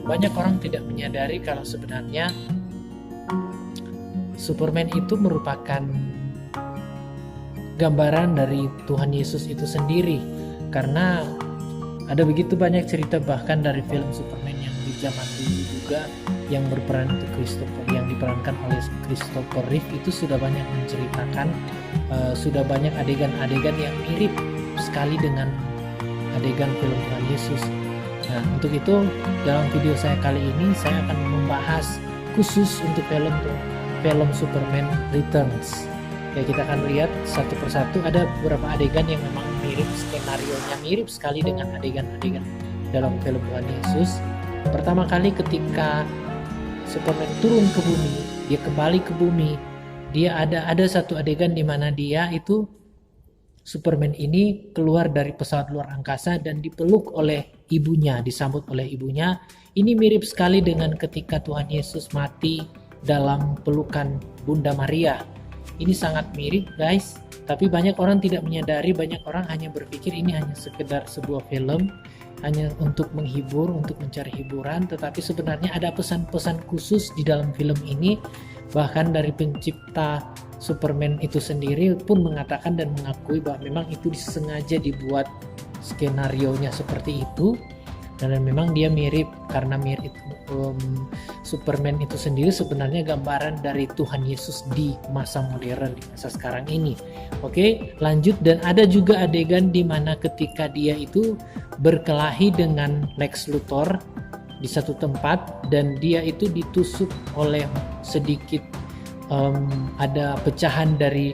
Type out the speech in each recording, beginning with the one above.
banyak orang tidak menyadari kalau sebenarnya Superman itu merupakan gambaran dari Tuhan Yesus itu sendiri, karena ada begitu banyak cerita bahkan dari film Superman yang di zaman dulu juga yang berperan itu yang diperankan oleh Christopher Reeve itu sudah banyak menceritakan sudah banyak adegan-adegan yang mirip sekali dengan adegan film Tuhan Yesus. Nah, untuk itu dalam video saya kali ini saya akan membahas khusus untuk film Superman Returns. Ya, kita akan lihat satu persatu, ada beberapa adegan yang memang mirip, skenarionya mirip sekali dengan adegan-adegan dalam film Tuhan Yesus. Pertama kali ketika Superman turun ke bumi, dia kembali ke bumi, dia ada satu adegan di mana dia itu Superman ini keluar dari pesawat luar angkasa dan dipeluk oleh ibunya, disambut oleh ibunya. Ini mirip sekali dengan ketika Tuhan Yesus mati dalam pelukan Bunda Maria. Ini sangat mirip, guys, tapi banyak orang tidak menyadari, banyak orang hanya berpikir ini hanya sekedar sebuah film, hanya untuk menghibur, untuk mencari hiburan, tetapi sebenarnya ada pesan-pesan khusus di dalam film ini. Bahkan dari pencipta Superman itu sendiri pun mengatakan dan mengakui bahwa memang itu disengaja dibuat skenarionya seperti itu, dan memang dia mirip karena mirip Superman itu sendiri sebenarnya gambaran dari Tuhan Yesus di masa modern, di masa sekarang ini. Oke, lanjut. Dan ada juga adegan di mana ketika dia itu berkelahi dengan Lex Luthor di satu tempat dan dia itu ditusuk oleh sedikit ada pecahan dari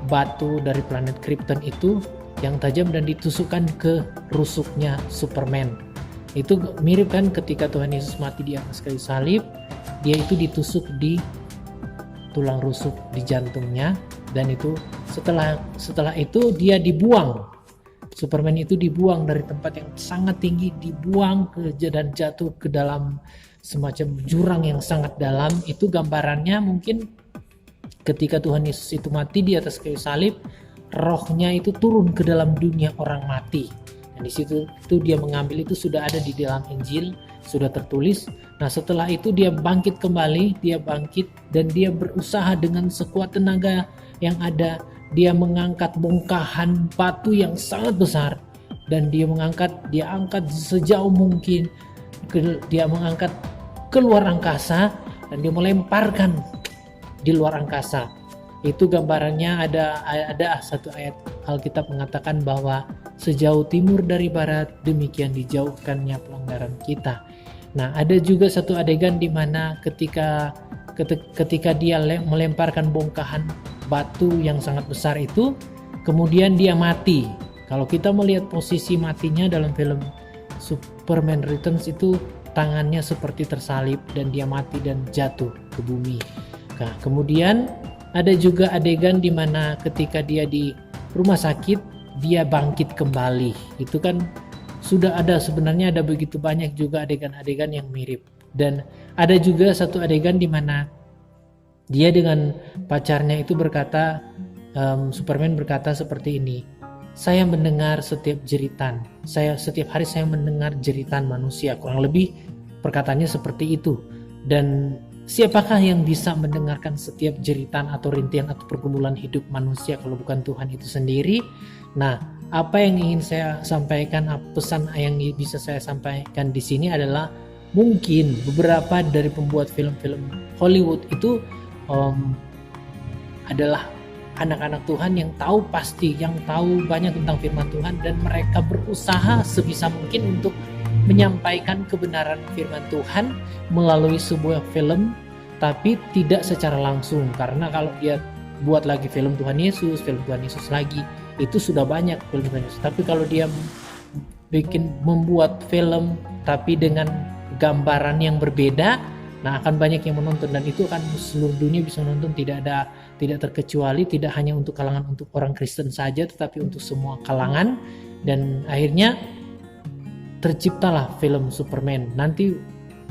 batu dari planet Krypton itu yang tajam dan ditusukkan ke rusuknya Superman. Itu mirip kan ketika Tuhan Yesus mati di atas kayu salib, dia itu ditusuk di tulang rusuk di jantungnya, dan itu setelah itu dia dibuang. Superman itu dibuang dari tempat yang sangat tinggi, dibuang dan jatuh ke dalam semacam jurang yang sangat dalam. Itu gambarannya mungkin ketika Tuhan Yesus itu mati di atas kayu salib, rohnya itu turun ke dalam dunia orang mati. Dan di situ itu dia mengambil, itu sudah ada di dalam Injil, sudah tertulis. Nah, setelah itu dia bangkit kembali, dia bangkit dan dia berusaha dengan sekuat tenaga yang ada. Dia mengangkat bongkahan batu yang sangat besar dan dia angkat sejauh mungkin, dia mengangkat ke luar angkasa dan dia melemparkan di luar angkasa. Itu gambarannya ada satu ayat Alkitab mengatakan bahwa sejauh timur dari barat demikian dijauhkannya pelanggaran kita. Nah, ada juga satu adegan di mana ketika dia melemparkan bongkahan batu yang sangat besar itu, kemudian dia mati. Kalau kita melihat posisi matinya dalam film Superman Returns itu tangannya seperti tersalib dan dia mati dan jatuh ke bumi. Nah, kemudian ada juga adegan di mana ketika dia di rumah sakit, dia bangkit kembali. Itu kan sudah ada, sebenarnya ada begitu banyak juga adegan-adegan yang mirip. Dan ada juga satu adegan di mana dia dengan pacarnya itu berkata, Superman berkata seperti ini, saya mendengar setiap jeritan, setiap hari saya mendengar jeritan manusia. Kurang lebih perkataannya seperti itu. Dan siapakah yang bisa mendengarkan setiap jeritan atau rintihan atau pergumulan hidup manusia kalau bukan Tuhan itu sendiri? Nah, apa yang ingin saya sampaikan, pesan yang bisa saya sampaikan di sini adalah mungkin beberapa dari pembuat film-film Hollywood itu adalah anak-anak Tuhan yang tahu pasti, yang tahu banyak tentang firman Tuhan, dan mereka berusaha sebisa mungkin untuk menyampaikan kebenaran firman Tuhan melalui sebuah film, tapi tidak secara langsung. Karena kalau dia buat lagi film Tuhan Yesus lagi, itu sudah banyak film Tuhan Yesus. Tapi kalau dia membuat film tapi dengan gambaran yang berbeda, nah akan banyak yang menonton, dan itu akan seluruh dunia bisa menonton, tidak terkecuali, tidak hanya untuk kalangan untuk orang Kristen saja, tetapi untuk semua kalangan. Dan akhirnya terciptalah film Superman.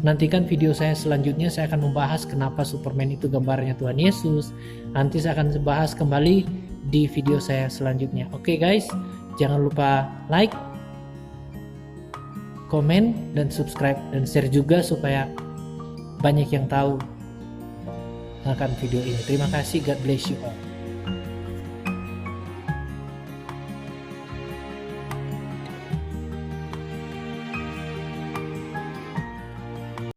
Nantikan video saya selanjutnya, saya akan membahas kenapa Superman itu gambarnya Tuhan Yesus. Nanti saya akan bahas kembali di video saya selanjutnya. Oke guys, jangan lupa like, komen, dan subscribe, dan share juga supaya banyak yang tahu akan video ini. Terima kasih, God bless you all.